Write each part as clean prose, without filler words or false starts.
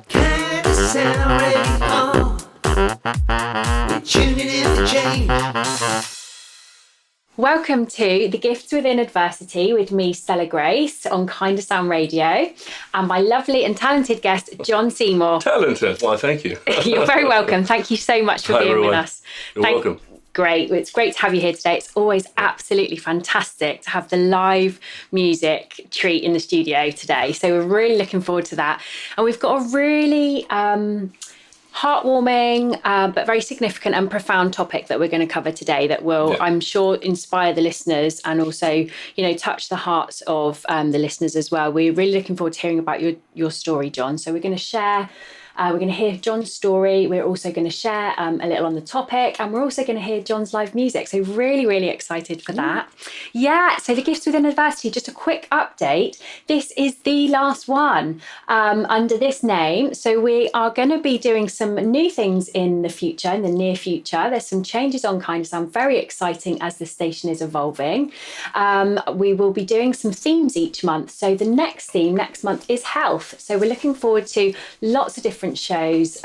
KindaSound Radio. We're tuning in for change. Welcome to The Gifts Within Adversity with me, Stella Grace, on KindaSound Radio, and my lovely and talented guest, Jon Seymour. Talented? Why, thank you. You're very welcome. Thank you so much for Hi, being everyone. with us. You're welcome. Great. It's great to have you here today. It's always absolutely fantastic to have the live music treat in the studio today. So we're really looking forward to that. And we've got a really heartwarming but very significant and profound topic that we're going to cover today that will, I'm sure, inspire the listeners and also, touch the hearts of the listeners as well. We're really looking forward to hearing about your story, Jon. So we're going to share. We're going to hear Jon's story. We're also going to share a little on the topic, and we're also going to hear Jon's live music. So really, really excited for that. Yeah, so The Gifts Within Adversity, just a quick update. This is the last one under this name. So we are going to be doing some new things in the future, in the near future. There's some changes on KindaSound, very exciting as the station is evolving. We will be doing some themes each month. So the next theme next month is health. So we're looking forward to lots of different shows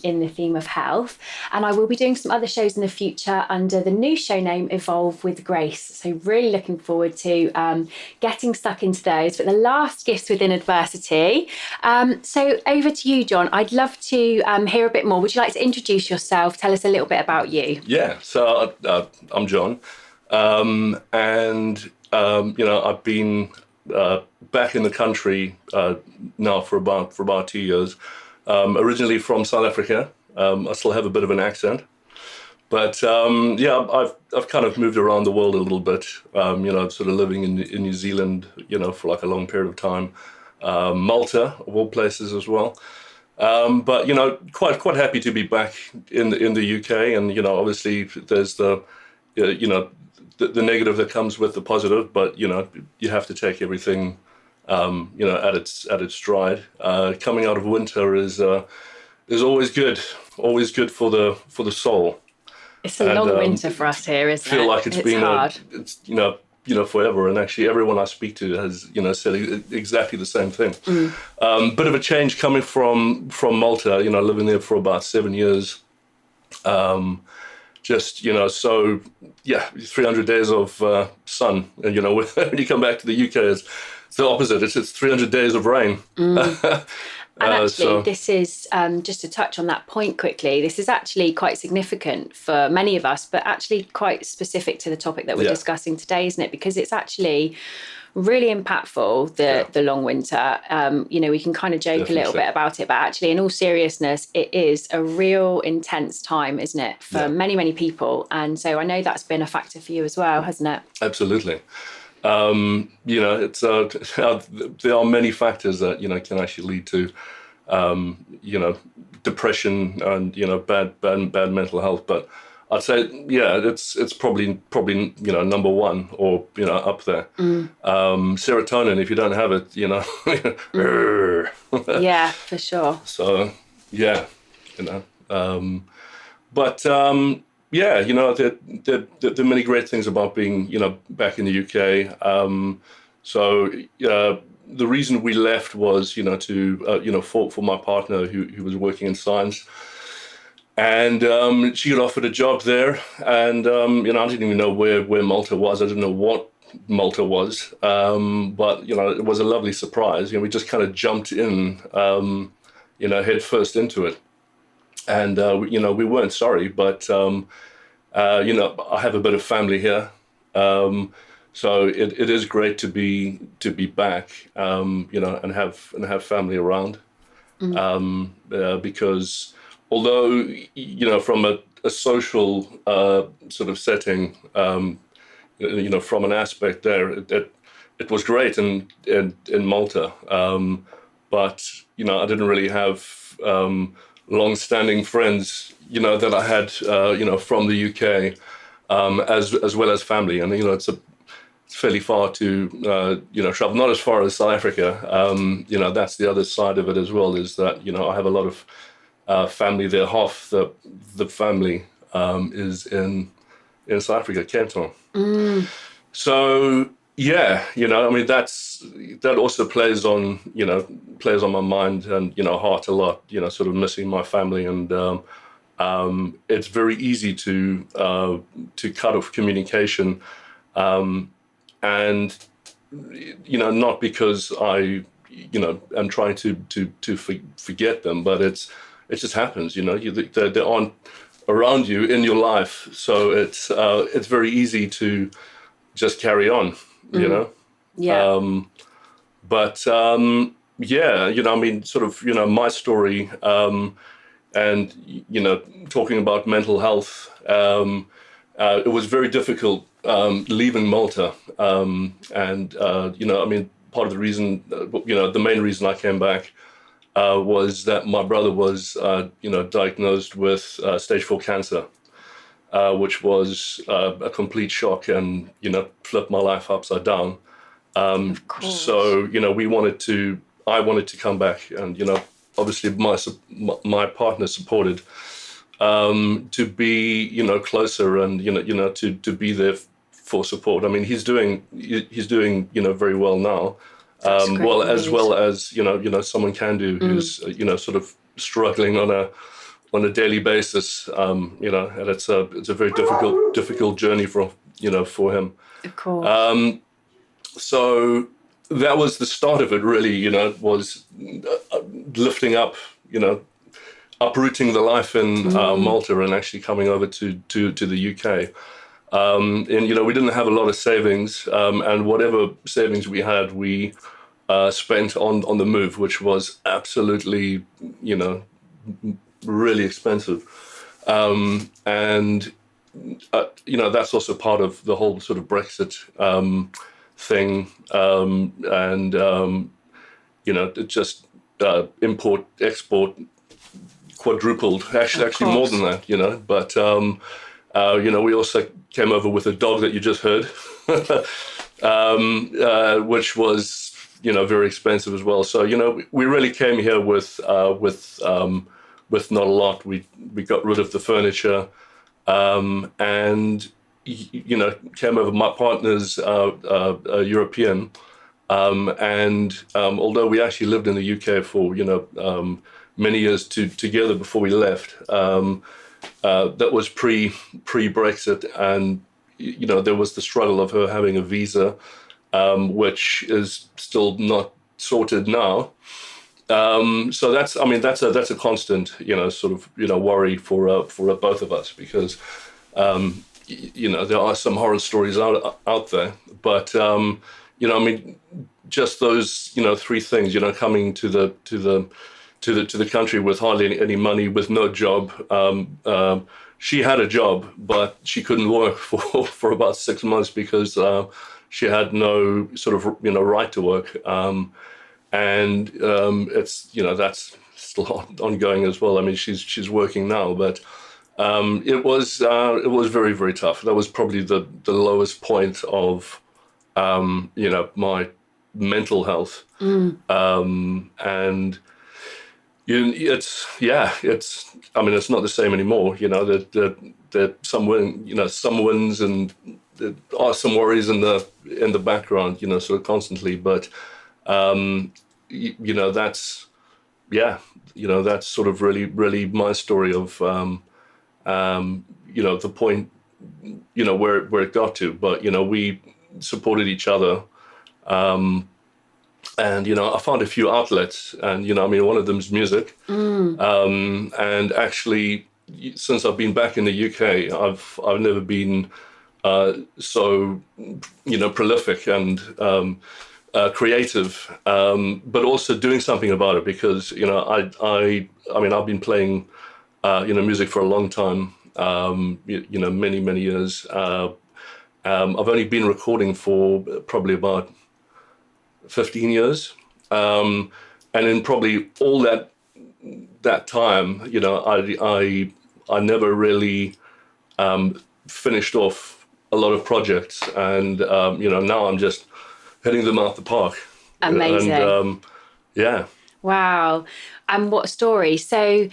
in the theme of health, and I will be doing some other shows in the future under the new show name Evolve with Grace. So really looking forward to getting stuck into those. But the last Gifts Within Adversity. So over to you, Jon. I'd love to hear a bit more. Would you like to introduce yourself? Tell us a little bit about you. Yeah, so I'm Jon, and I've been back in the country now for about 2 years. Originally from South Africa. I still have a bit of an accent, but I've kind of moved around the world a little bit. Sort of living in New Zealand, for like a long period of time. Malta, of all places, as well. But quite happy to be back in the UK, and obviously there's the negative that comes with the positive, but you have to take everything at its stride. Coming out of winter is always good for the soul. It's a long winter for us here, isn't it? I feel like it's been hard. Forever, and actually everyone I speak to has said exactly the same thing. Bit of a change coming from Malta. Living there for about 7 years. 300 days of sun, and when you come back to the UK, it's the opposite. It's 300 days of rain. And actually, this is, just to touch on that point quickly, this is actually quite significant for many of us, but actually quite specific to the topic that we're discussing today, isn't it? Because it's actually really impactful, the long winter. We can kind of joke a little bit about it, but actually, in all seriousness, it is a real intense time, isn't it, for many, many people. And so I know that's been a factor for you as well, hasn't it? Absolutely. It's there are many factors that can actually lead to depression and bad mental health. But I'd say it's probably number one or up there. Serotonin, if you don't have it, Yeah, for sure. So there are many great things about being, back in the UK. The reason we left was, for my partner who was working in science. And she got offered a job there. And, I didn't even know where Malta was. I didn't know what Malta was. But, it was a lovely surprise. We just kind of jumped in, head first into it. And, we weren't sorry, but, I have a bit of family here. So it is great to be back, and have family around. Because although, from a social sort of setting, from an aspect there, it was great in Malta. But, I didn't really have long-standing friends, that I had, from the UK, as well as family. And, it's fairly far to, travel, not as far as South Africa. That's the other side of it as well, is that, I have a lot of family there. Half the family is in South Africa, Cape Town. So, Yeah, I mean, that also plays on my mind and, heart a lot, sort of missing my family. And it's very easy to cut off communication. And, not because am trying to forget them, but it just happens, they aren't around you in your life. So it's very easy to just carry on, you know. Yeah. But yeah, I mean, sort of, my story, and talking about mental health, it was very difficult leaving Malta, and I mean, part of the reason, the main reason I came back was that my brother was, diagnosed with stage 4 cancer. Which was a complete shock and, flipped my life upside down. Of course. So, I wanted to come back and, obviously my partner supported, to be, closer and, to be there for support. I mean, he's doing, very well now. That's great Well, news. as well as, someone can do who's, sort of struggling on a daily basis, and it's a very difficult journey for him. Of course. So that was the start of it, really. Was lifting up, uprooting the life in Malta and actually coming over to the UK. And we didn't have a lot of savings, and whatever savings we had, we spent on the move, which was absolutely, really expensive. And that's also part of the whole sort of Brexit thing, and it just import export quadrupled, actually more than that, but we also came over with a dog that you just heard, which was very expensive as well. So we really came here with not a lot. We got rid of the furniture, and came over. My partner's European, and although we actually lived in the UK for many years together before we left, that was pre-Brexit, and there was the struggle of her having a visa, which is still not sorted now. So that's a constant, sort of, worry for both of us, because, there are some horror stories out there, but, I mean, just those, three things, coming to the country with hardly any money, with no job. She had a job, but she couldn't work for about 6 months because, she had no sort of, right to work. And it's that's still ongoing as well. I mean, she's working now, but it was very, very tough. That was probably the lowest point of my mental health. And it's I mean, it's not the same anymore. That some wins, and there are some worries in the background, sort of constantly, but. That's that's sort of really my story of the point where it got to, but we supported each other, and I found a few outlets, and I mean, one of them is music, and actually since I've been back in the UK, I've never been so prolific and creative, but also doing something about it, because I mean, I've been playing music for a long time, many years. I've only been recording for probably about 15 years, and in probably all that time, I never really finished off a lot of projects, and now I'm just hitting them out the park. Amazing. And yeah. Wow. And what a story. So,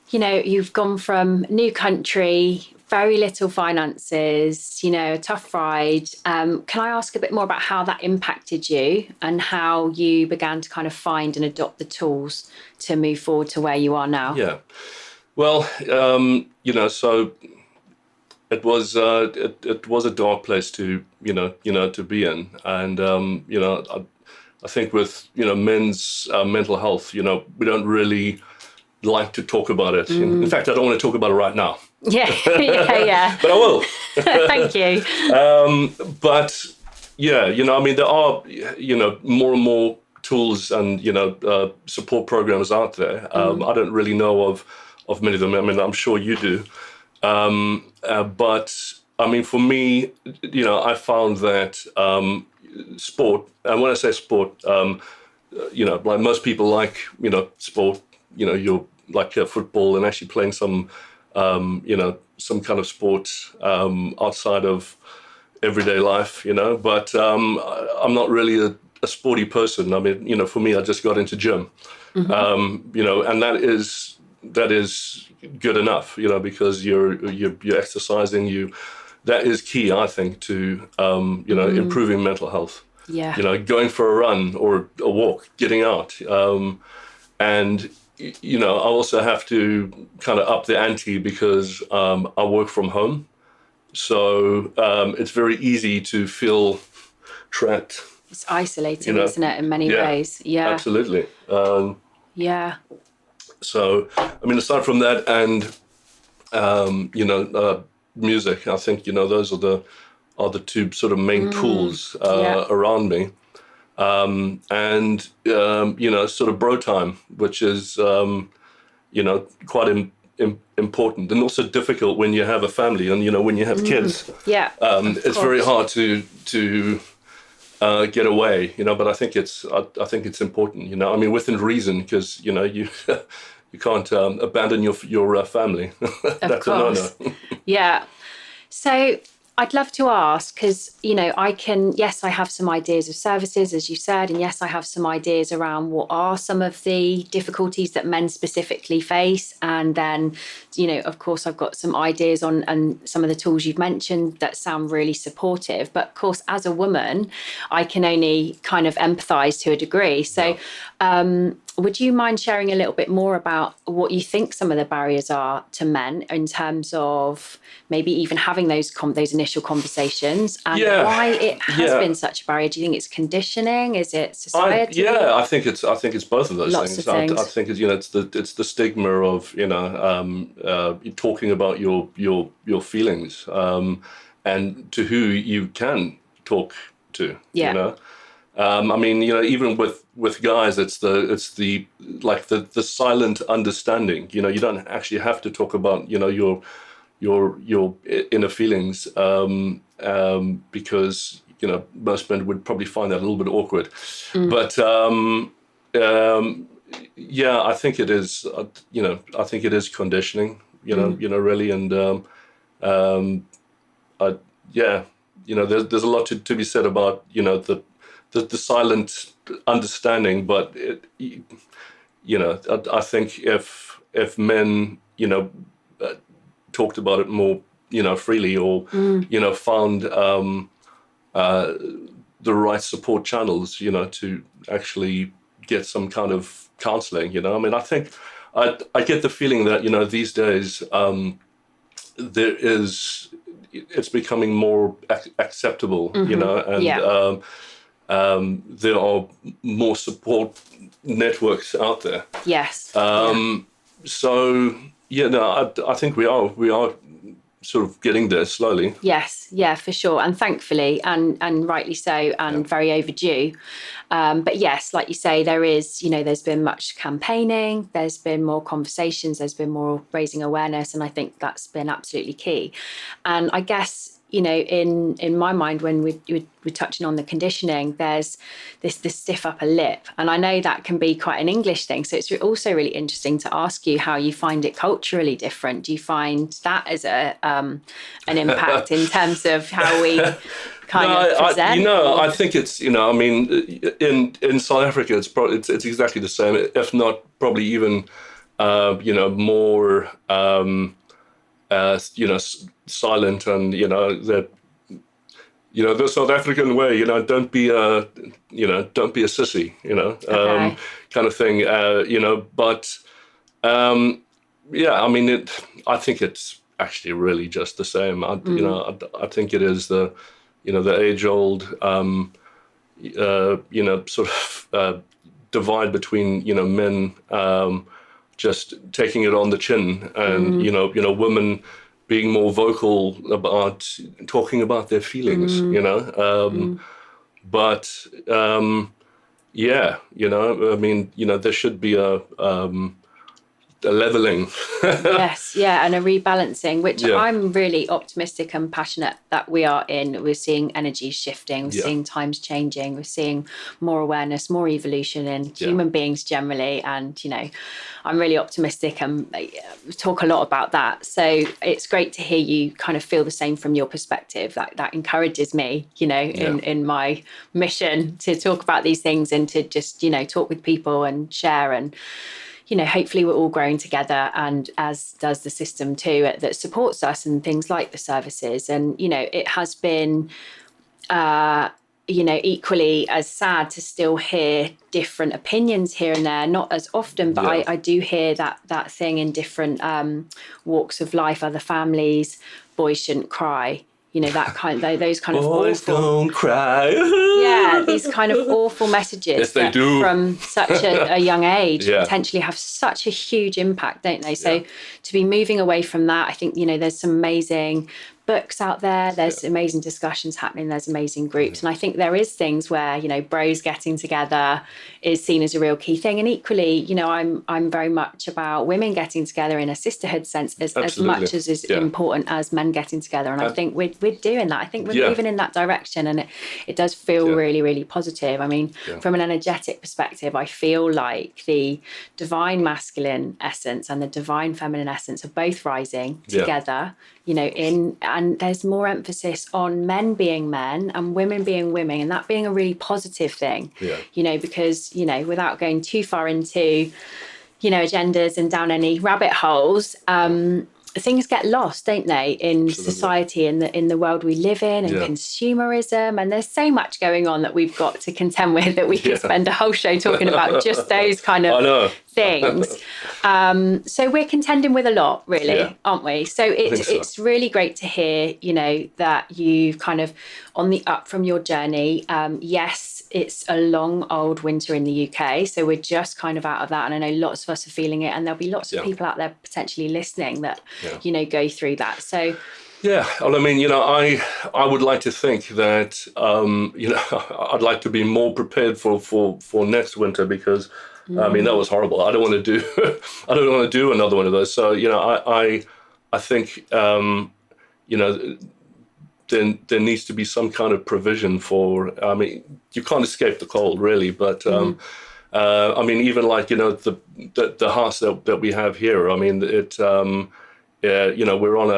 you've gone from new country, very little finances, a tough ride. Can I ask a bit more about how that impacted you and how you began to kind of find and adopt the tools to move forward to where you are now? Yeah. Well, so it was it was a dark place to to be in, and I think with men's mental health, we don't really like to talk about it. In fact, I don't want to talk about it right now. Yeah, yeah. But I will. Thank you. But yeah, I mean, there are more and more tools and support programs out there. I don't really know of many of them. I mean, I'm sure you do. But I mean, for me, I found that sport, and when I say sport, like most people like sport. You're like football and actually playing some some kind of sport outside of everyday life, but I'm not really a sporty person. I mean, for me, I just got into gym, and that is good enough, because you're exercising. That is key, I think, to improving mental health. Yeah. Going for a run or a walk, getting out, and I also have to kind of up the ante because I work from home, so it's very easy to feel trapped. It's isolating, isn't it, in many ways? Yeah, absolutely. Yeah. So, I mean, aside from that, and music, I think those are the two sort of main tools around me. And sort of bro time, which is quite important, and also difficult when you have a family and when you have kids. Yeah, it's very hard to get away, but I think it's important, I mean, within reason, because you you can't abandon your family. That's a no-no. Yeah. So I'd love to ask, because, I have some ideas of services, as you said, and yes, I have some ideas around what are some of the difficulties that men specifically face. And then, of course, I've got some ideas on and some of the tools you've mentioned that sound really supportive. But of course, as a woman, I can only kind of empathise to a degree. So would you mind sharing a little bit more about what you think some of the barriers are to men in terms of maybe even having those initial conversations and why it has been such a barrier? Do you think it's conditioning? Is it society? I think it's both of those things. I think it's the stigma of talking about your feelings and to who you can talk to. I mean, even with guys, it's the silent understanding. You don't actually have to talk about your inner feelings because most men would probably find that a little bit awkward. But I think it is. I think it is conditioning. Really, and there's a lot to be said about the silent understanding, but I think if men talked about it more freely, or found the right support channels to actually get some kind of counseling. I mean, I think I get the feeling that these days it's becoming more acceptable, and there are more support networks out there. Yes. So I think we are sort of getting there slowly. Yes, yeah, for sure, and thankfully, and rightly so, and very overdue. But yes, like you say, there is, there's been much campaigning, there's been more conversations, there's been more raising awareness, and I think that's been absolutely key. And I guess, in my mind, when we're touching on the conditioning, there's this stiff upper lip, and I know that can be quite an English thing. So it's also really interesting to ask you how you find it culturally different. Do you find that as an impact in terms of how we kind of present? I think it's I mean, in South Africa, it's exactly the same, if not probably even more silent, and the South African way, don't be don't be a sissy, Okay. kind of thing, but yeah, I mean, I think it's actually really just the same. I think it is the age old, sort of divide between, men, just taking it on the chin, and women being more vocal about talking about their feelings, but yeah, I mean, there should be a leveling. Yes, yeah, and a rebalancing, which Yeah. I'm really optimistic and passionate that we are in. We're seeing energy shifting, we're Yeah. seeing times changing, we're seeing more awareness, more evolution in human beings generally. And, I'm really optimistic and talk a lot about that. So it's great to hear you kind of feel the same from your perspective. That encourages me, in my mission to talk about these things and to just, talk with people and share, and hopefully we're all growing together, and as does the system too that supports us, and things like the services. And, it has been, equally as sad to still hear different opinions here and there, not as often, but Yeah. I do hear that thing in different walks of life, other families, boys shouldn't cry. Those kind of Boys awful, don't cry. yeah, these kind of awful messages Yes, they do. from such a young age Yeah. potentially have such a huge impact, don't they? So Yeah. to be moving away from that, I think, there's some amazing books out there, there's amazing discussions happening, there's amazing groups. And I think there is things where, bros getting together is seen as a real key thing. And equally, I'm very much about women getting together in a sisterhood sense as much as is important as men getting together. And I think we're doing that. I think we're moving in that direction, and it does feel really, really positive. I mean, from an energetic perspective, I feel like the divine masculine essence and the divine feminine essence are both rising together, and there's more emphasis on men being men and women being women, and that being a really positive thing, because, without going too far into, agendas and down any rabbit holes, things get lost, don't they, in society, in the world we live in, and consumerism, and there's so much going on that we've got to contend with that we could spend a whole show talking about just those kind of things. So we're contending with a lot, really, aren't we? So it's really great to hear, that you've kind of on the up from your journey. Yes, it's a long old winter in the UK, so we're just kind of out of that, and I know lots of us are feeling it, and there'll be lots of people out there potentially listening that go through that. So well, I mean, I would like to think that I'd like to be more prepared for next winter, because I mean, that was horrible. I don't want to do another one of those. So I think there needs to be some kind of provision for. I mean, you can't escape the cold, really, but I mean, even like the house that we have here. I mean, it we're on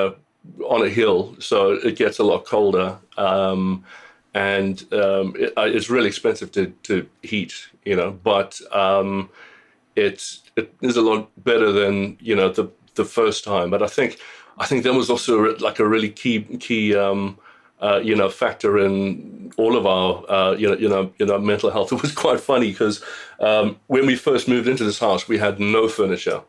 a hill, so it gets a lot colder, and it's really expensive to heat. But it is a lot better than the first time. But I think that was also like a really key factor in all of our mental health. It was quite funny because when we first moved into this house, we had no furniture.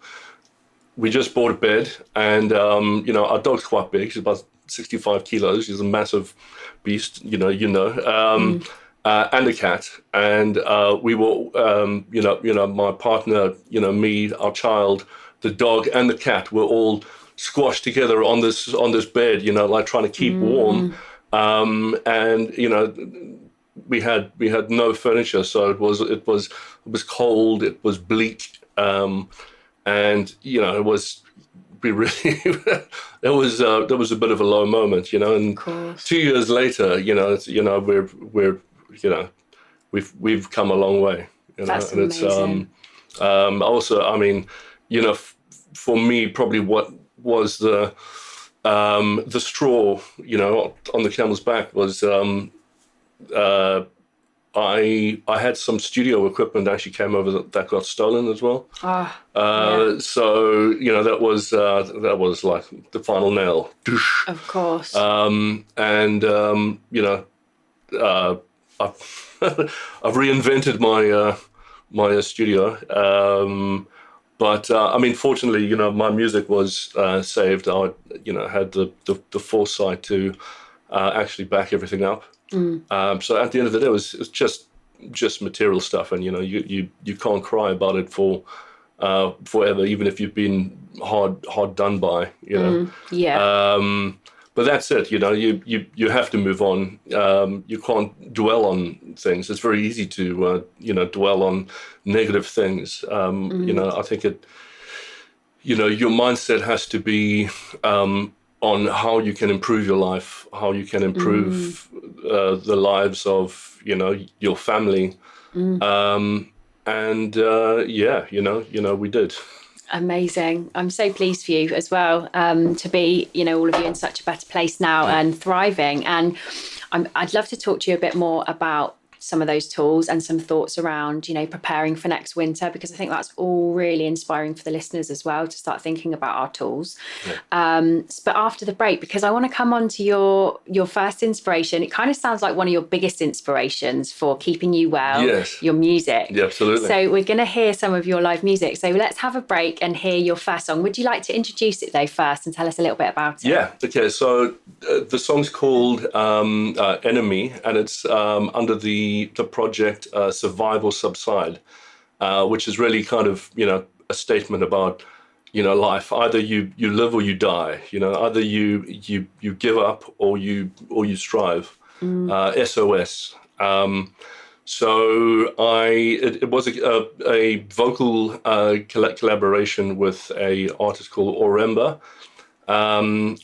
We just bought a bed, and our dog's quite big. She's about 65 kilos. She's a massive beast, and a cat. And we were, my partner, me, our child, the dog, and the cat were all squashed together on this bed, like trying to keep warm. And we had no furniture, so it was cold. It was bleak. And it was there was a bit of a low moment, and 2 years later, we've come a long way, That's and amazing. it's also, I mean, for me, probably what was the straw, on the camel's back was I had some studio equipment actually came over that got stolen as well. So that was like the final nail. Of course. And I've I've reinvented my studio. But I mean, fortunately, my music was saved. I had the foresight to actually back everything up. So at the end of the day, it's just material stuff, and you can't cry about it for forever, even if you've been hard done by. But that's it. You have to move on. You can't dwell on things. It's very easy to dwell on negative things. I think your mindset has to be on how you can improve your life, how you can improve the lives of your family, we did. Amazing. I'm so pleased for you as well, to be, all of you in such a better place now and thriving. And I'd love to talk to you a bit more about some of those tools and some thoughts around, preparing for next winter, because I think that's all really inspiring for the listeners as well to start thinking about our tools. But after the break, because I want to come on to your first inspiration, it kind of sounds like one of your biggest inspirations for keeping you well, your music. Yeah, absolutely. So we're going to hear some of your live music. So let's have a break and hear your first song. Would you like to introduce it though first and tell us a little bit about it? Yeah, okay. So the song's called Enemy, and it's under the project Survive or Subside, which is really kind of a statement about life. Either you live or you die. Either you give up or you strive. SOS. So it was a vocal collaboration with a artist called Oremba, and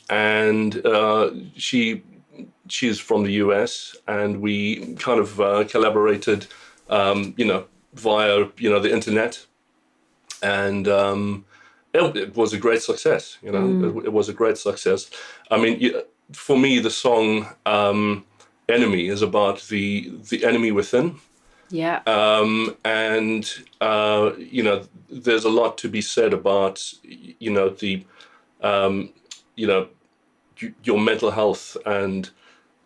she's from the US, and we kind of collaborated, via the internet, and it was a great success. It was a great success. I mean, for me, the song "Enemy" is about the enemy within. Yeah. And there's a lot to be said about the your mental health and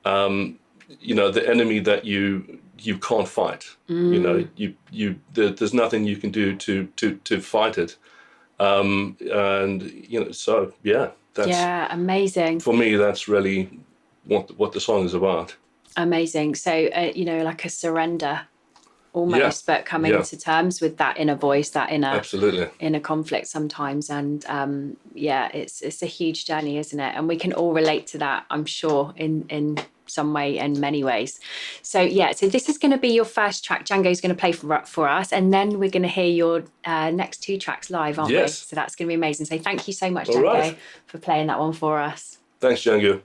the enemy that you can't fight. There's nothing you can do to fight it. So that's amazing. For me, that's really what the song is about. Amazing. So like a surrender almost, but coming to terms with that inner voice, that inner conflict sometimes. And it's a huge journey, isn't it? And we can all relate to that, I'm sure, in some way, in many ways. So this is going to be your first track. Django's going to play for us, and then we're going to hear your next two tracks live, aren't we? So that's going to be amazing. So thank you so much, Django, for playing that one for us. Thanks, Django.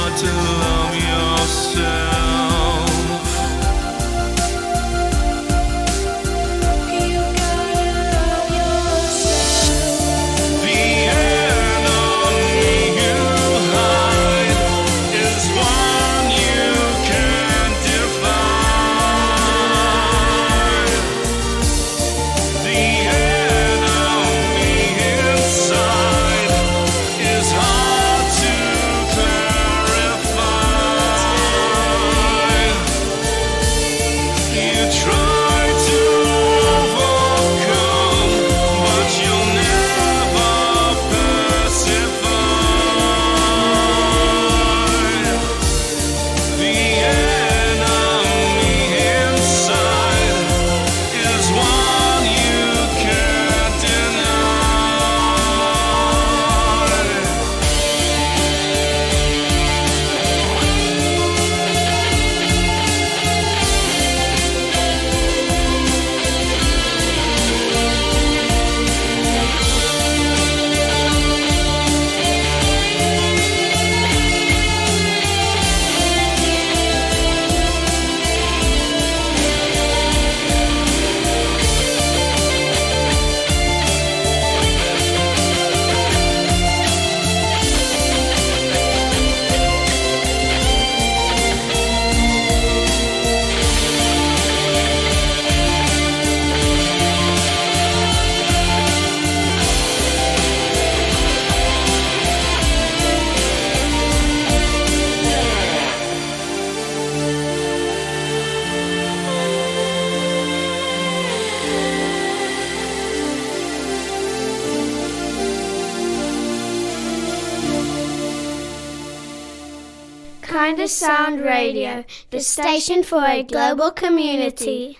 hard to love yourself. KindaSound Radio, the station for a global community.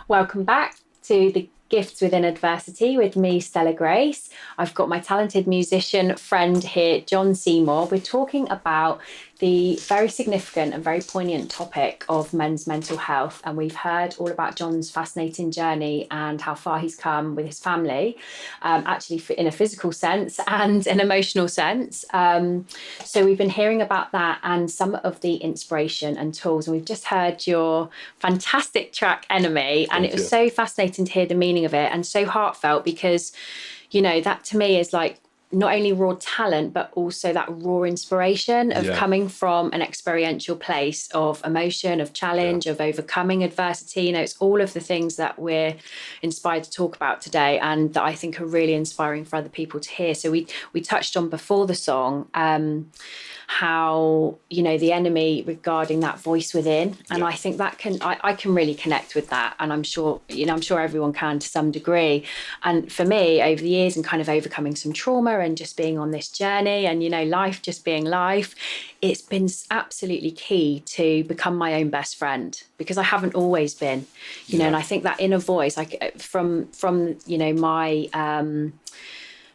Welcome back to the Gifts Within Adversity with me, Stella Grace. I've got my talented musician friend here, Jon Seymour. We're talking about the very significant and very poignant topic of men's mental health. And we've heard all about Jon's fascinating journey and how far he's come with his family, actually in a physical sense and an emotional sense. So we've been hearing about that and some of the inspiration and tools. And we've just heard your fantastic track, Enemy. And it was so fascinating to hear the meaning of it and so heartfelt because, you know, that to me is like not only raw talent, but also that raw inspiration of coming from an experiential place of emotion, of challenge, of overcoming adversity. You know, it's all of the things that we're inspired to talk about today and that I think are really inspiring for other people to hear. So we touched on before the song, how, you know, the enemy regarding that voice within. And I think that I can really connect with that. And I'm sure everyone can to some degree. And for me, over the years and kind of overcoming some trauma and just being on this journey and, you know, life just being life, it's been absolutely key to become my own best friend because I haven't always been, you know, and I think that inner voice, like from, you know, my,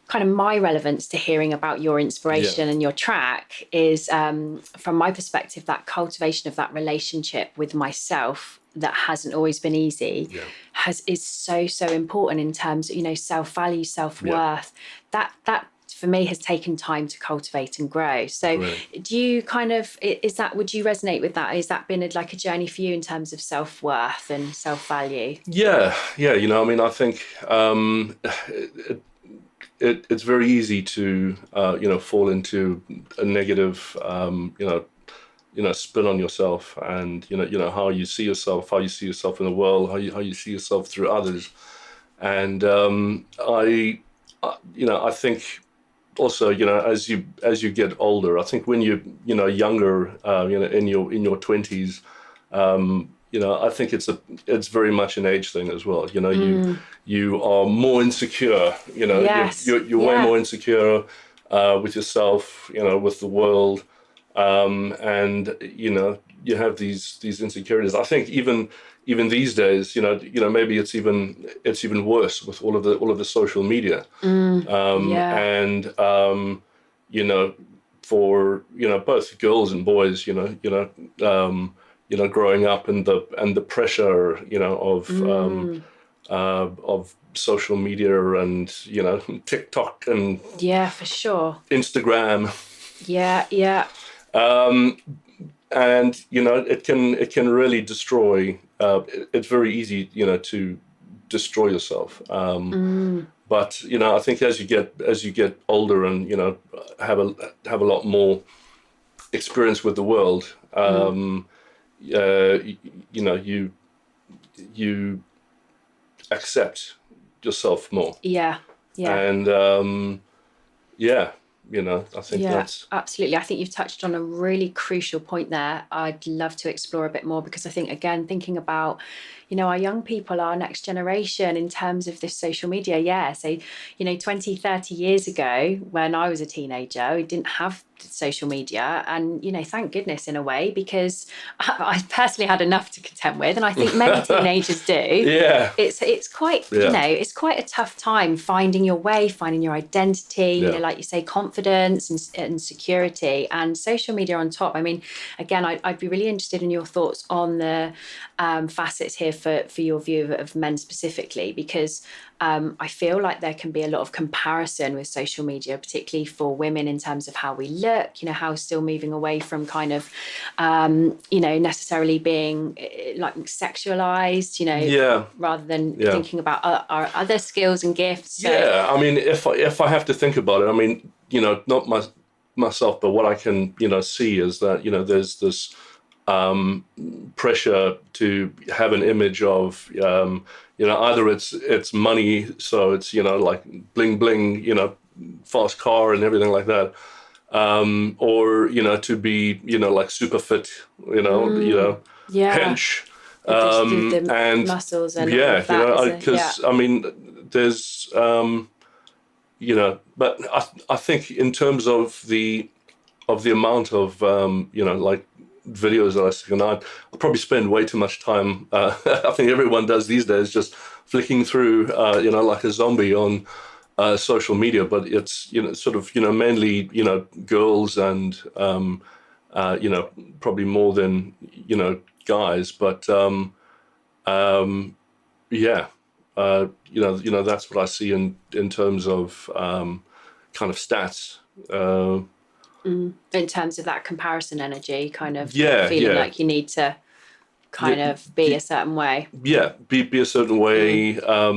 kind of my relevance to hearing about your inspiration and your track is, from my perspective, that cultivation of that relationship with myself that hasn't always been easy is so important in terms of, you know, self-value, self-worth. That for me has taken time to cultivate and grow. So do you kind of, would you resonate with that? Has that been like a journey for you in terms of self-worth and self-value? Yeah. You know, I mean, I think it's very easy to, you know, fall into a negative, you know, spin on yourself and, you know, how you see yourself in the world, how you see yourself through others. And I think also, you know, as you get older, I think when you're, you know, younger, you know, in your 20s, you know, I think it's very much an age thing as well. You know, you are more insecure. You know, you're way more insecure with yourself. You know, with the world, and you know, you have these insecurities. I think even these days, you know, maybe it's even worse with all of the social media, and you know, for, you know, both girls and boys, you know, growing up and the pressure, you know, of social media and, you know, TikTok and for sure Instagram, Yeah. And it can really destroy. It's very easy, to destroy yourself. But I think as you get older and have a lot more experience with the world, you accept yourself more. Yeah. And I think that's absolutely. I think you've touched on a really crucial point there. I'd love to explore a bit more, because I think, again, thinking about our young people, our next generation, in terms of this social media. So 20, 30 years ago, when I was a teenager, we didn't have social media, and thank goodness, in a way, because I personally had enough to contend with, and I think many teenagers do. It's quite it's quite a tough time finding your way, finding your identity, like you say, confidence and security, and social media on top. I mean, again, I'd be really interested in your thoughts on the facets here for your view of men specifically, because I feel like there can be a lot of comparison with social media, particularly for women, in terms of how we look, how still moving away from kind of, necessarily being like sexualized, rather than thinking about our other skills and gifts. So. Yeah, I mean, if I have to think about it, I mean, not myself, but what I can, see is that, there's this pressure to have an image of, either it's money, so it's, like bling bling, fast car and everything like that, or to be, like super fit, hench, and muscles and because I mean, there's but I think in terms of the amount of like videos that I see, and I probably spend way too much time. I think everyone does these days, just flicking through, like a zombie on social media. But it's sort of mainly girls and probably more than guys. But that's what I see in terms of kind of stats. In terms of that comparison energy, kind of feeling like you need to kind of be a certain way. Yeah, be a certain way. How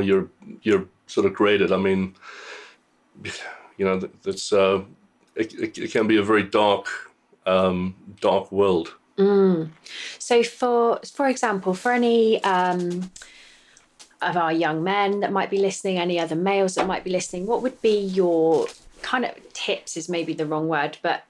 you're sort of graded. I mean, that's it can be a very dark world. So for example, for any of our young men that might be listening, any other males that might be listening, what would be your kind of tips, is maybe the wrong word, but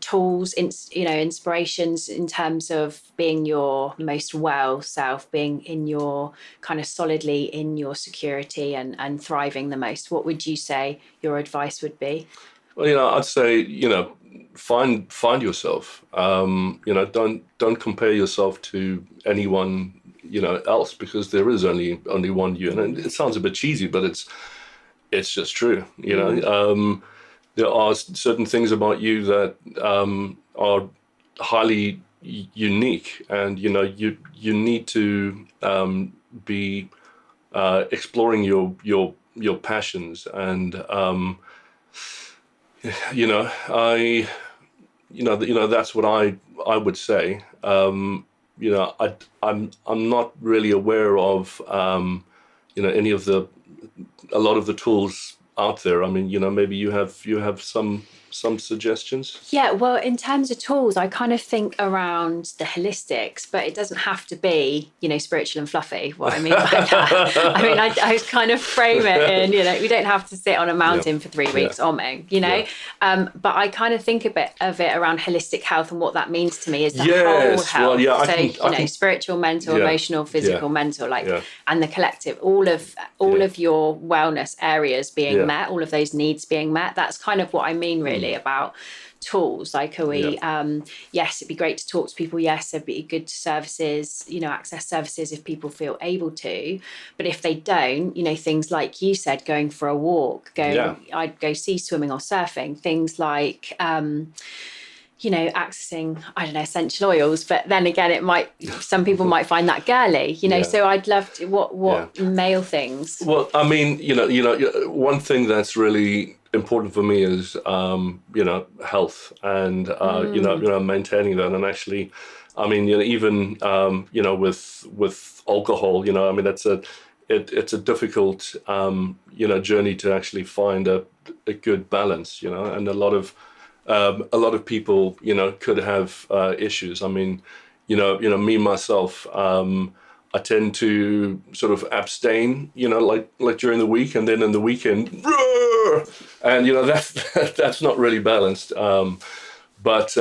tools, inspirations in terms of being your most well self, being in your kind of solidly in your security and thriving the most? What would you say your advice would be? Well, I'd say, find yourself. Don't compare yourself to anyone else, because there is only one you. And it sounds a bit cheesy, but it's just true. There are certain things about you that are highly unique, and you need to be exploring your passions. And that's what I would say. I'm not really aware of any of a lot of the tools out there. I mean, maybe you have some suggestions. Yeah, well, in terms of tools, I kind of think around the holistics, but it doesn't have to be, spiritual and fluffy. What I mean by that, I mean, I kind of frame it in, we don't have to sit on a mountain for 3 weeks omming, but I kind of think a bit of it around holistic health, and what that means to me is the whole health. Well, so, spiritual, mental, emotional, physical, mental, and the collective, all of your wellness areas being met, all of those needs being met. That's kind of what I mean, really, about tools. Like, are we yes, it'd be great to talk to people, yes, it'd be good to services, access services if people feel able to, but if they don't, things like you said, going for a walk, I'd go see swimming or surfing, things like accessing, I don't know, essential oils, but then again, some people might find that girly, so I'd love to, what male things? Well, I mean, one thing that's really important for me is, health and, maintaining that. And actually, I mean, even, with alcohol, I mean, it's a difficult, journey to actually find a good balance, and a lot of people, could have issues. I mean, me myself, I tend to sort of abstain, like during the week, and then in the weekend, and that's not really balanced. But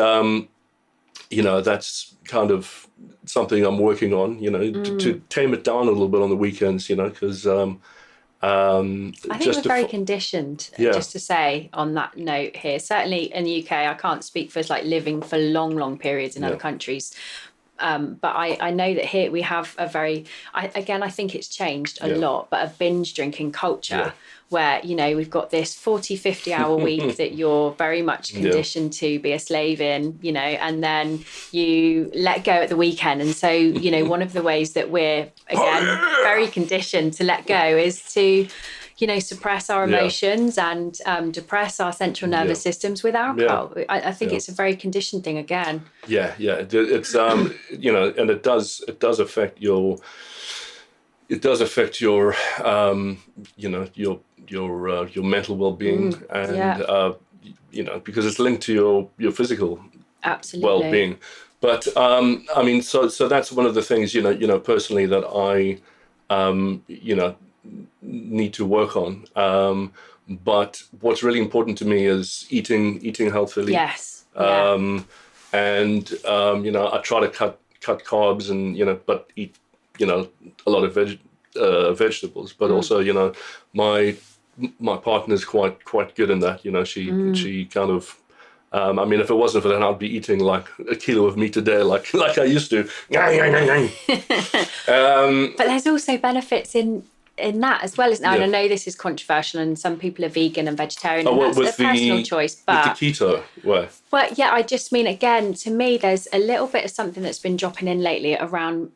that's kind of something I'm working on, to tame it down a little bit on the weekends, because. I think we're very conditioned, just to say on that note here. Certainly in the UK, I can't speak for living for long periods in other countries. But I know that here we have a I think it's changed a lot, but a binge drinking culture where, we've got this 40-50 hour week that you're very much conditioned to be a slave in, and then you let go at the weekend. And so, one of the ways that we're, again, very conditioned to let go is to, suppress our emotions and depress our central nervous systems with alcohol. I think it's a very conditioned thing again. It's and it does affect your your mental well-being, and because it's linked to your physical well-being. But I mean, so that's one of the things personally that I need to work on. But what's really important to me is eating healthily. Yes. And I try to cut carbs and but eat a lot of vegetables. But also my partner's quite good in that. She kind of. I mean, if it wasn't for that, I'd be eating like a kilo of meat a day, like I used to. But there's also benefits in that as well, isn't there? And I know this is controversial, and some people are vegan and vegetarian, and that's a personal choice. But with the keto way. Well, I just mean, again, to me, there's a little bit of something that's been dropping in lately around,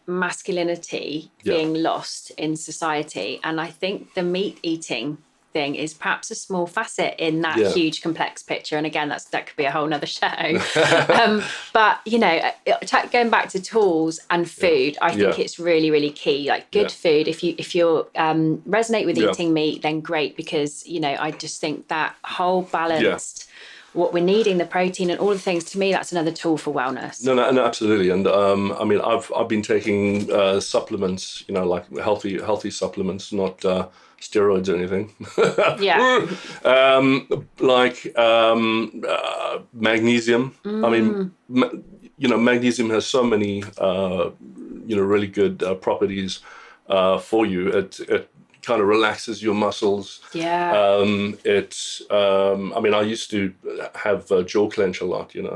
masculinity being lost in society, and I think the meat eating thing is perhaps a small facet in that huge complex picture. And again, that could be a whole nother show. But going back to tools and food, I think it's really, really key. Like good food, if you resonate with eating meat, then great, because I just think that whole balanced what we're needing, the protein and all the things, to me, that's another tool for wellness. No, absolutely. And I mean, I've been taking supplements, like healthy supplements, not steroids or anything. Magnesium. I mean, magnesium has so many really good properties for you. It kind of relaxes your muscles. I mean, I used to have jaw clench a lot, and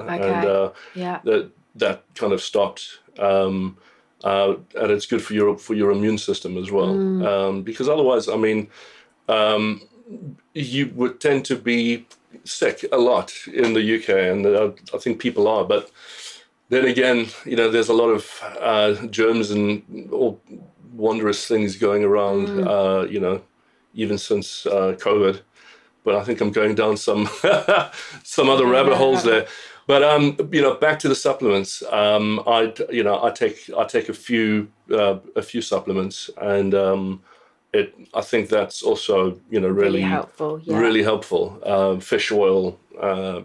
that kind of stopped. And it's good for your immune system as well, because otherwise, I mean, you would tend to be sick a lot in the UK, and I think people are. But then again, there's a lot of germs and all wondrous things going around, even since COVID. But I think I'm going down some other rabbit holes there. But back to the supplements. I take a few supplements, and I think that's also really helpful. Really helpful. Fish oil, and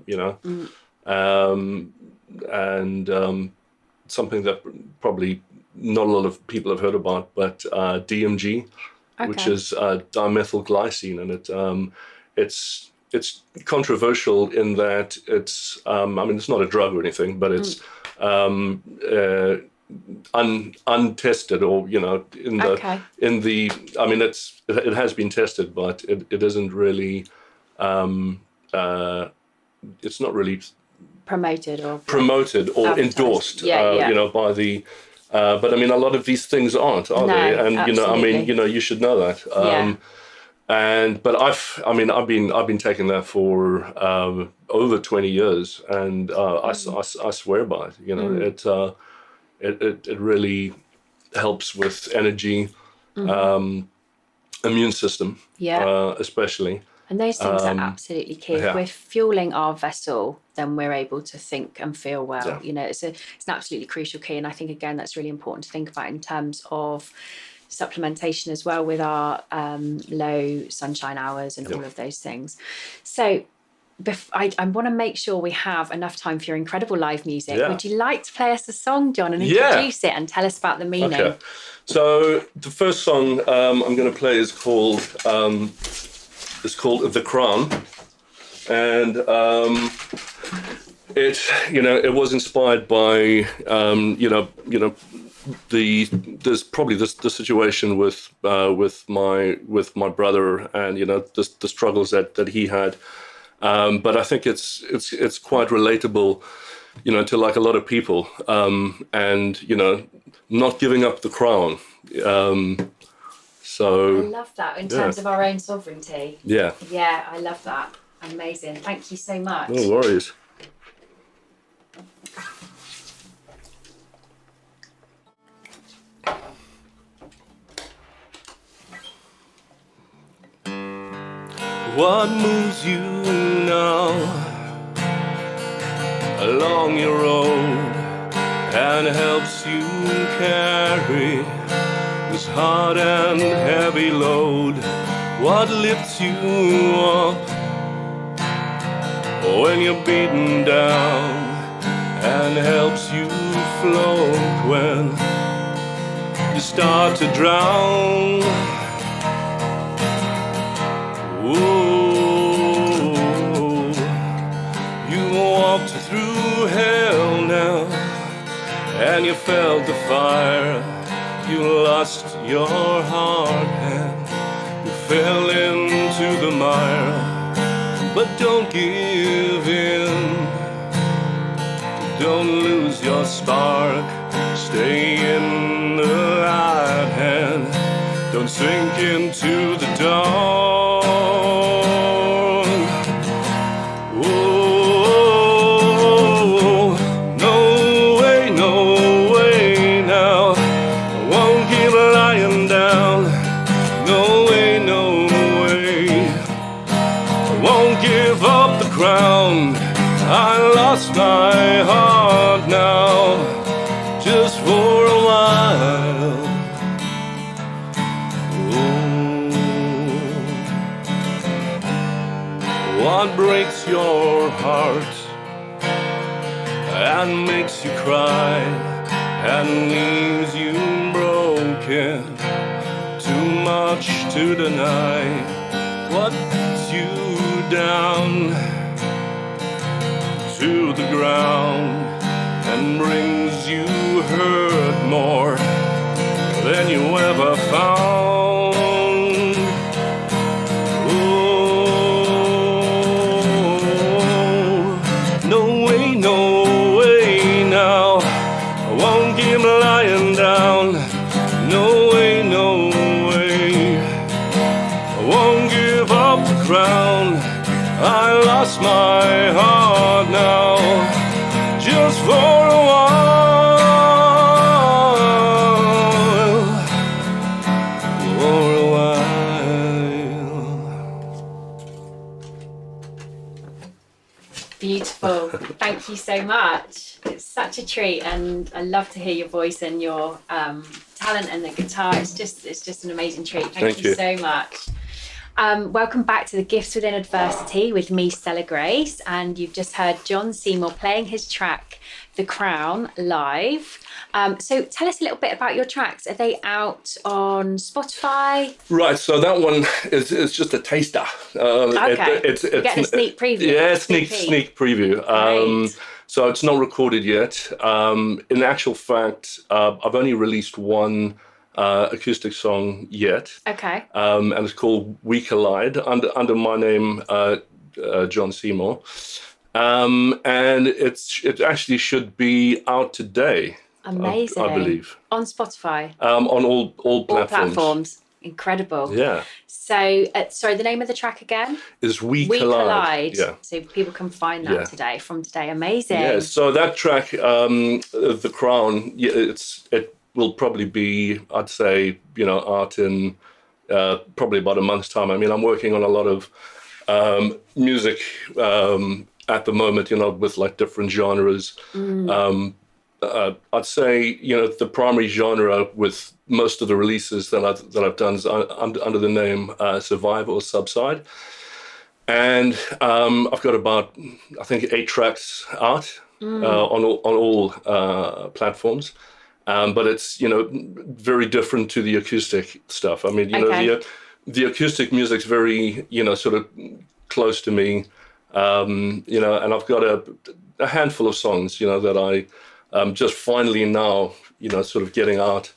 something that probably not a lot of people have heard about, but DMG, which is dimethylglycine, and it's controversial in that it's I mean, it's not a drug or anything, but it's untested, or in the I mean, it has been tested, but it isn't really it's not really promoted or endorsed by the but I mean, a lot of these things aren't, are they? And absolutely. I mean, you should know that. But I've been taking that for over 20 years, and I swear by it. You know, it really helps with energy, immune system, especially. And those things are absolutely key. If we're fueling our vessel, then we're able to think and feel well. Yeah. You know, it's an absolutely crucial key. And I think, again, that's really important to think about in terms of supplementation as well, with our low sunshine hours and all of those things. So I want to make sure we have enough time for your incredible live music. Yeah. Would you like to play us a song, Jon, and introduce it and tell us about the meaning? Okay. So the first song I'm going to play is called The Crown, and it was inspired by the situation with my brother, and the struggles that he had. But I think it's quite relatable, to like a lot of people, and not giving up the crown. So I love that in terms of our own sovereignty. Yeah. Yeah, I love that. Amazing. Thank you so much. No worries. What moves you now along your road and helps you carry this hard and heavy load? What lifts you up when you're beaten down and helps you float when you start to drown? Ooh, you walked through hell now, and you felt the fire. You lost your heart and you fell into the mire. But don't give in, don't lose your spark. Stay in the light and don't sink into the dawn. I lost my heart now, just for a while. Oh, what breaks your heart and makes you cry and leaves you broken? Too much to deny. What puts you down to the ground and brings you hurt more than you ever found? Oh, no way, no way now, I won't keep lying down. No way, no way, I won't give up the crown. I lost my heart now, just for a while. Beautiful. Thank you so much. It's such a treat, and I love to hear your voice and your talent and the guitar. It's just an amazing treat. Thank you so much. Welcome back to the Gifts Within Adversity with me, Stella Grace, and you've just heard Jon Seymour playing his track, The Crown, live. So tell us a little bit about your tracks. Are they out on Spotify? Right, so that one is just a taster. Okay, we're getting a sneak preview. Yeah, sneak preview. So it's not recorded yet. In actual fact, I've only released one acoustic song yet. Okay. And it's called We Collide under my name, Jon Seymour. And it actually should be out today. Amazing. I believe. On Spotify. On all platforms. Incredible. Yeah. So, sorry, the name of the track again? Is We We Collide. Yeah. So people can find that from today. Amazing. Yeah, so that track, The Crown, it will probably be, I'd say, out in probably about a month's time. I mean, I'm working on a lot of music at the moment, with like different genres. I'd say, the primary genre with most of the releases that I've done is under the name Survive or Subside. And I've got about, I think, 8 tracks out on all platforms. But it's, very different to the acoustic stuff. I mean, the acoustic music's very, sort of close to me. And I've got a handful of songs, that I just finally now, sort of getting out.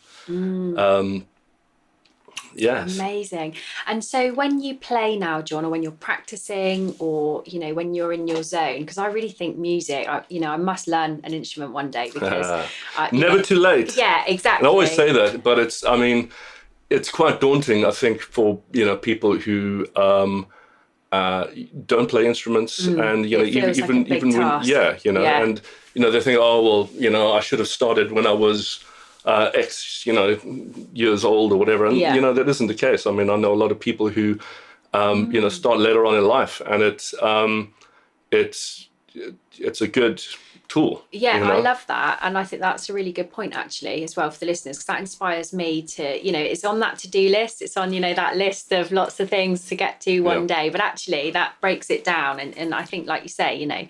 Yes. Amazing. And so when you play now, Jon, or when you're practicing, or when you're in your zone, because I really think music, I must learn an instrument one day, because never too late. Yeah, exactly. I always say that, but it's quite daunting, I think, for people who don't play instruments, and even when and they think, oh well, I should have started when I was X, years old or whatever. And, that isn't the case. I mean, I know a lot of people who, start later on in life, and it's a good tool. Yeah, I love that. And I think that's a really good point, actually, as well, for the listeners, because that inspires me to, it's on that to-do list. It's on, that list of lots of things to get to one day. But actually, that breaks it down. And I think, like you say,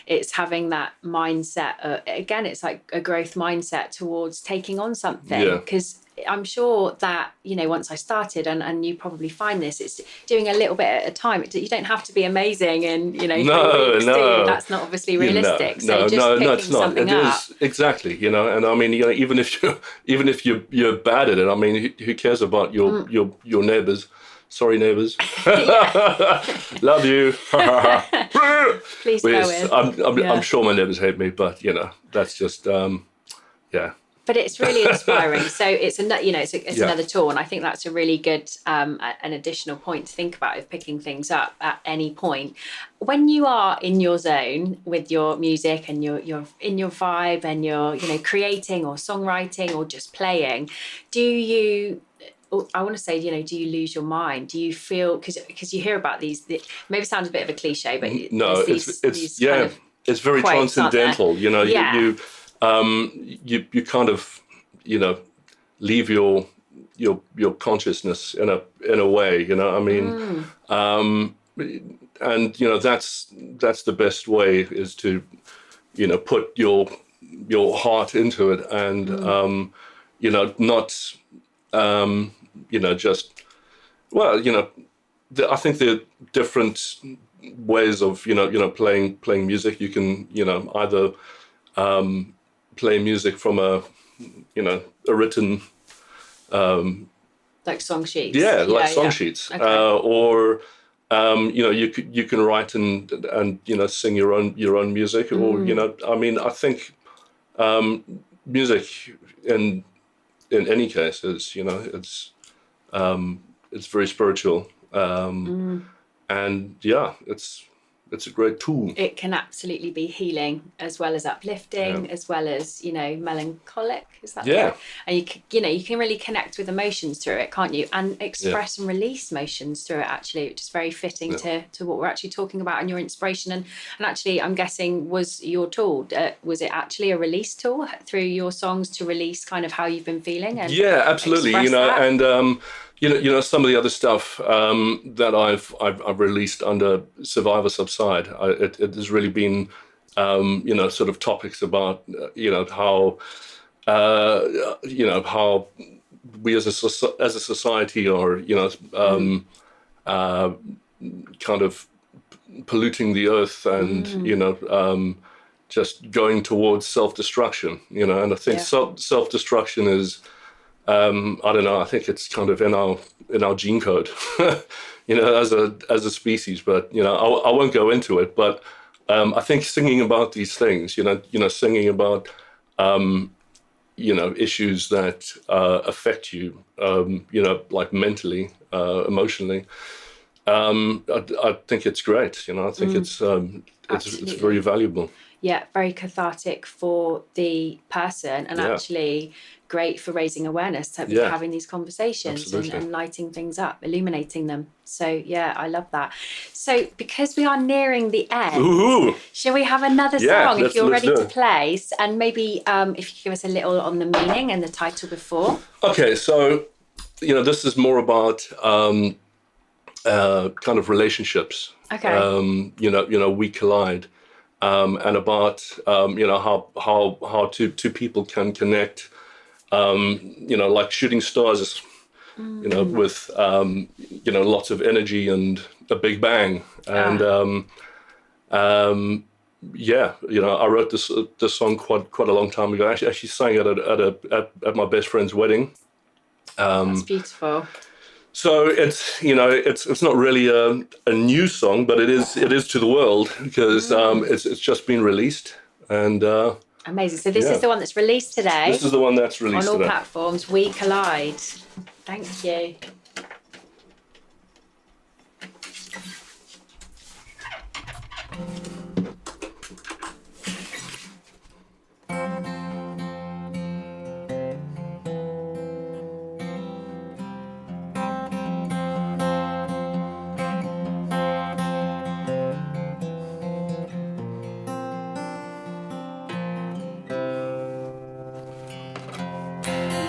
it's having that mindset. Again, it's like a growth mindset towards taking on something. Because I'm sure that, once I started, and you probably find this, it's doing a little bit at a time. You don't have to be amazing and, 3 weeks. That's not obviously realistic. It's not. It is exactly, and I mean, even if you're bad at it, I mean, who cares about your neighbors? Sorry, neighbours. Love you. Please go in. I'm sure my neighbours hate me, but that's just But it's really inspiring. So it's another tool, and I think that's a really good an additional point to think about of picking things up at any point. When you are in your zone with your music and you're in your vibe and you're creating or songwriting or just playing, do you? I want to say, do you lose your mind? Do you feel, because you hear about these, maybe sounds a bit of a cliche, but it's very quotes, transcendental. You kind of, leave your consciousness in a way. I mean, and that's the best way, is to, put your heart into it, and not. Just, well, I think there are different ways of, playing music. You can, either play music from a written... like song sheets. Yeah, song sheets. Okay. Or, you can write and sing your own music. Or, I mean, I think music in any case is, it's very spiritual, and it's a great tool. It can absolutely be healing as well as uplifting, as well as melancholic. Is that right? And you can really connect with emotions through it, can't you? And express and release emotions through it, actually, which is very fitting to what we're actually talking about, and your inspiration. And actually, I'm guessing, was your tool, was it actually a release tool through your songs to release kind of how you've been feeling? And absolutely. And some of the other stuff that I've released under Survivor Subside, it has really been sort of topics about how how we as a society are kind of polluting the earth, and just going towards self-destruction. And I think self-destruction is, I don't know, I think it's kind of in our gene code, as a species. But I won't go into it. But I think singing about these things, singing about issues that affect you, like mentally, emotionally. I think it's great. I think it's very valuable. Yeah, very cathartic for the person, and actually great for raising awareness, having these conversations and lighting things up, illuminating them. So yeah, I love that. So because we are nearing the end, shall we have another song if you're ready to play? And maybe if you could give us a little on the meaning and the title before. Okay, so this is more about kind of relationships. Okay. We collide. And about how two people can connect, like shooting stars, with lots of energy and a big bang. And I wrote this song quite a long time ago. I actually sang it at my best friend's wedding. That's beautiful. So it's not really a new song, but it is to the world because it's just been released. And amazing. So this is the one that's released today. This is the one that's released on all today. platforms. We Collide. Thank you.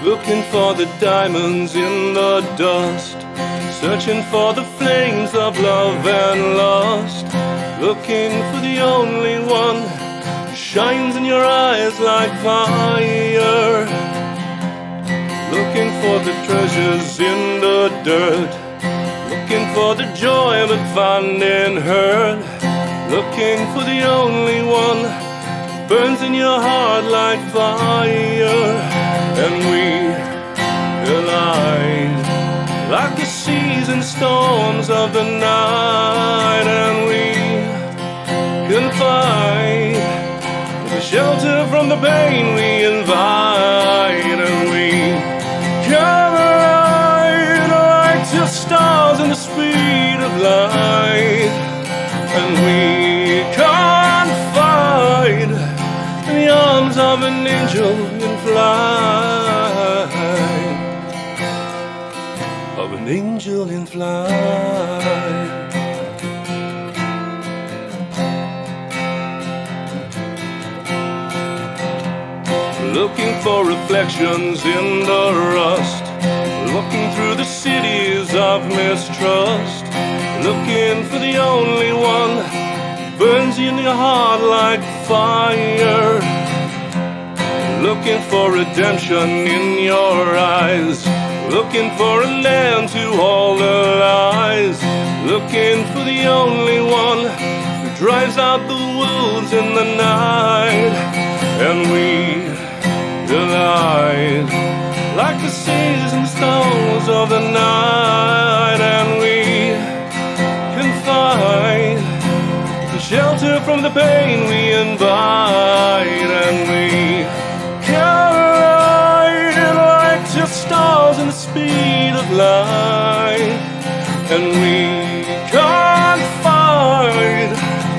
Looking for the diamonds in the dust, searching for the flames of love and lust, looking for the only one who shines in your eyes like fire, looking for the treasures in the dirt, looking for the joy but finding hurt, looking for the only one who burns in your heart like fire. And we collide like the seas and storms of the night, and we confide with a shelter from the pain we invite, and we collide like two stars in the speed of light, and we confide in the arms of an angel in flight. Of an angel in flight. Looking for reflections in the rust, looking through the cities of mistrust, looking for the only one who burns in your heart like fire, looking for redemption in your eyes, looking for an end to all the lies, looking for the only one who drives out the wolves in the night, and we collide like the seas and stones of the night, and we confide the shelter from the pain we invite, and we collide like two stars in the speed of light, and we confide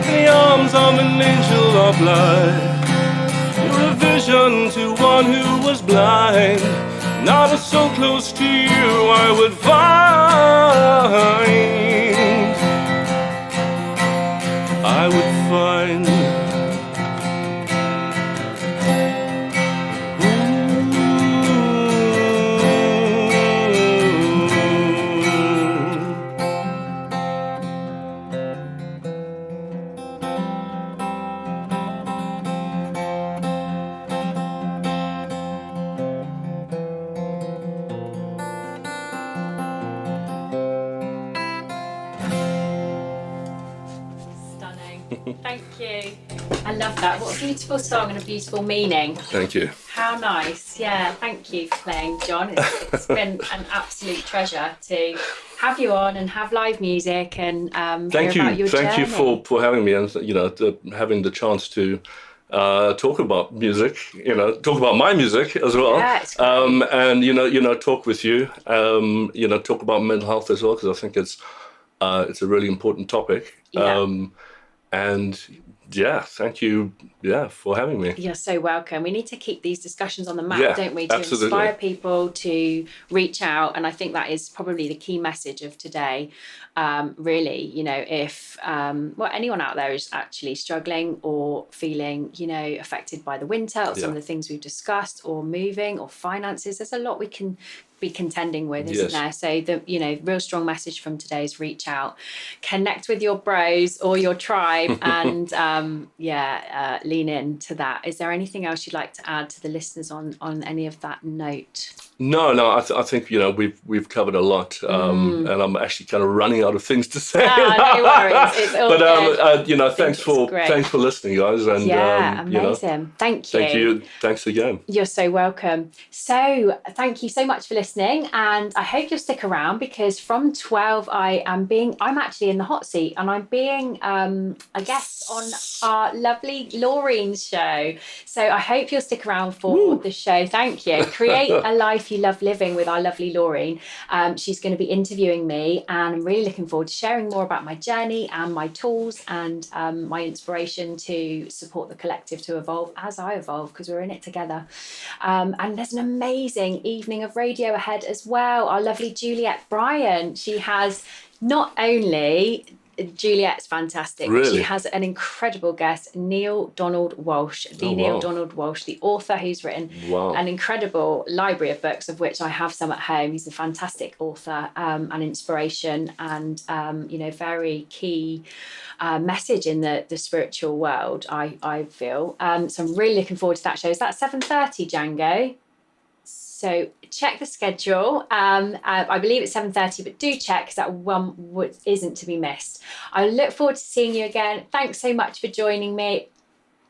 in the arms of an angel of light. You're a vision to one who was blind. Now we're so close to you, I would find Thank you. I love that. What a beautiful song and a beautiful meaning. Thank you. How nice. Yeah, thank you for playing, Jon. It's been an absolute treasure to have you on and have live music and thank hear you. about your Thank journey. you for having me and having the chance to talk about music, talk about my music as well. Yeah, it's great. And talk with you, talk about mental health as well, because I think it's a really important topic. Yeah. And yeah, thank you, for having me. You're so welcome. We need to keep these discussions on the map, Yeah, don't we? To absolutely. inspire people to reach out. And I think that is probably the key message of today. Really, if anyone out there is actually struggling or feeling, affected by the winter or some of the things we've discussed, or moving or finances, there's a lot we can be contending with, isn't there? So the real strong message from today is reach out, connect with your bros or your tribe, and lean into that. Is there anything else you'd like to add to the listeners on any of that note? No, I think we've covered a lot, and I'm actually kind of running out of things to say. No worries, it's all but thanks for listening, guys. And amazing. Thank you. Thank you. Thanks again. You're so welcome. So thank you so much for listening, and I hope you'll stick around, because from 12 I'm actually in the hot seat, and I'm being a guest on our lovely Laureen's show. So I hope you'll stick around for the show. Thank you. Create a life you love living with our lovely Laureen. She's going to be interviewing me, and I'm really looking forward to sharing more about my journey and my tools and my inspiration to support the collective to evolve as I evolve, because we're in it together. And there's an amazing evening of radio ahead as well. Our lovely Juliet Bryant, she has not only... Juliet's fantastic. Really? She has an incredible guest, Neil Donald Walsh, Neil Donald Walsh, the author who's written an incredible library of books, of which I have some at home. He's a fantastic author and inspiration, and very key message in the spiritual world, I feel. So I'm really looking forward to that show. Is that 7:30, Django? So check the schedule. I believe it's 7:30, but do check, because that one isn't to be missed. I look forward to seeing you again. Thanks so much for joining me.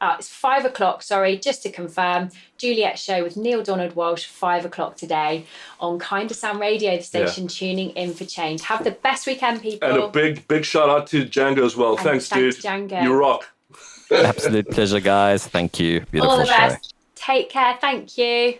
It's 5:00, just to confirm. Juliet's show with Neil Donald Walsh, 5:00 today on KindaSound Radio, the station tuning in for change. Have the best weekend, people. And a big shout out to Django as well. Thanks, dude. Django. You rock. Absolute pleasure, guys. Thank you. Beautiful All the show. best. Take care. Thank you.